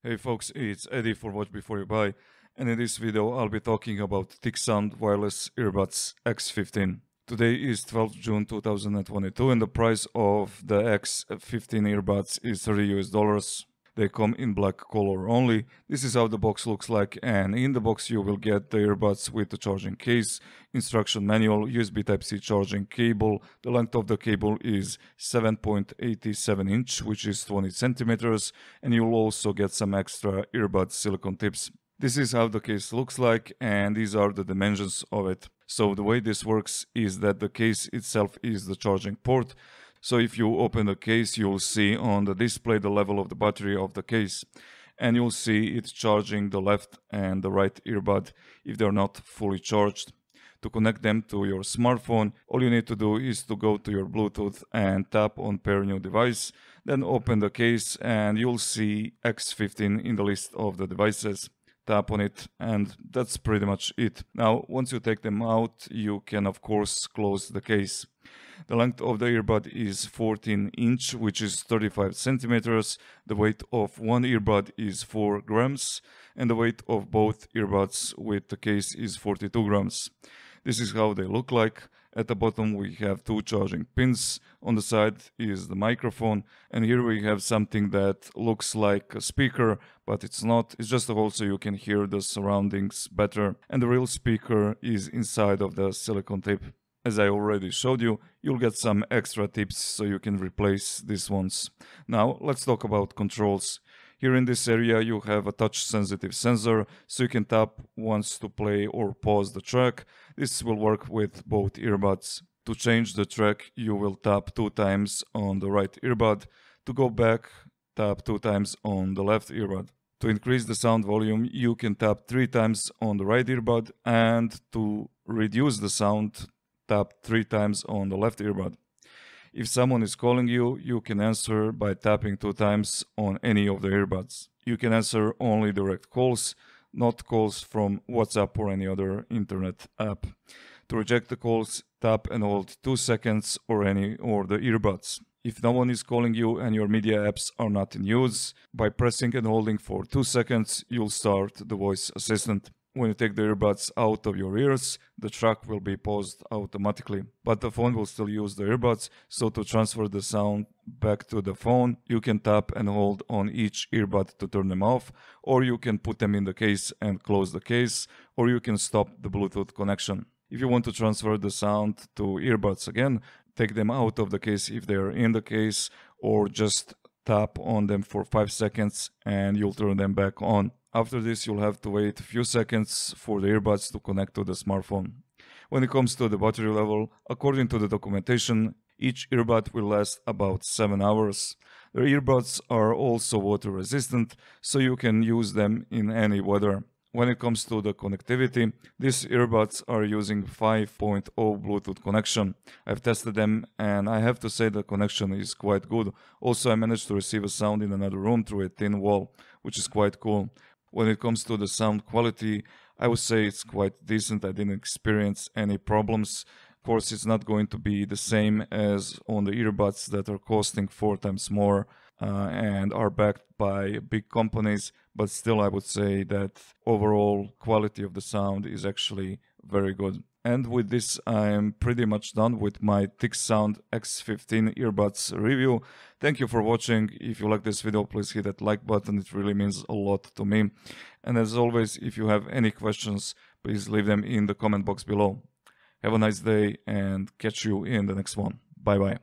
Hey folks, it's Eddie for Watch Before You Buy, and in this video I'll be talking about Ticksound Wireless Earbuds X15. Today is 12th June 2022 and the price of the X15 earbuds is $30 US. They come in black color only. This is how the box looks like, and in the box you will get the earbuds with the charging case, instruction manual, USB Type-C charging cable. The length of the cable is 7.87 inch, which is 20 centimeters, and you'll also get some extra earbud silicone tips. This is how the case looks like, and these are the dimensions of it. So the way this works is that the case itself is the charging port. So if you open the case, you'll see on the display the level of the battery of the case. And you'll see it's charging the left and the right earbud if they're not fully charged. To connect them to your smartphone, all you need to do is to go to your Bluetooth and tap on Pair New Device. Then open the case and you'll see X15 in the list of the devices. Tap on it and that's pretty much it. Now, once you take them out, you can of course close the case. The length of the earbud is 14 inch, which is 35 centimeters. The weight of one earbud is 4 grams, and the weight of both earbuds with the case is 42 grams. This is how they look like. At the bottom we have 2 charging pins, on the side is the microphone, and here we have something that looks like a speaker, but it's not. It's just a hole so you can hear the surroundings better, and the real speaker is inside of the silicone tip. As I already showed you, you'll get some extra tips so you can replace these ones. Now let's talk about controls. Here in this area you have a touch-sensitive sensor, so you can tap once to play or pause the track. This will work with both earbuds. To change the track, you will tap 2 times on the right earbud. To go back, tap 2 times on the left earbud. To increase the sound volume, you can tap 3 times on the right earbud, and to reduce the sound, tap 3 times on the left earbud. If someone is calling you, you can answer by tapping 2 times on any of the earbuds. You can answer only direct calls, not calls from WhatsApp or any other internet app. To reject the calls, tap and hold 2 seconds or the earbuds. If no one is calling you and your media apps are not in use, by pressing and holding for 2 seconds, you'll start the voice assistant. When you take the earbuds out of your ears, the track will be paused automatically, but the phone will still use the earbuds, so to transfer the sound back to the phone, you can tap and hold on each earbud to turn them off, or you can put them in the case and close the case, or you can stop the Bluetooth connection. If you want to transfer the sound to earbuds again, take them out of the case if they are in the case, or just tap on them for 5 seconds and you'll turn them back on. After this, you'll have to wait a few seconds for the earbuds to connect to the smartphone. When it comes to the battery level, according to the documentation, each earbud will last about 7 hours. The earbuds are also water resistant, so you can use them in any weather. When it comes to the connectivity, these earbuds are using 5.0 Bluetooth connection. I've tested them and I have to say the connection is quite good. Also, I managed to receive a sound in another room through a thin wall, which is quite cool. When it comes to the sound quality, I would say it's quite decent. I didn't experience any problems. Of course, it's not going to be the same as on the earbuds that are costing 4 times more and are backed by big companies, but still I would say that overall quality of the sound is actually very good. And with this, I'm pretty much done with my Ticksound X15 earbuds review. Thank you for watching. If you like this video, please hit that like button. It really means a lot to me. And as always, if you have any questions, please leave them in the comment box below. Have a nice day and catch you in the next one. Bye bye.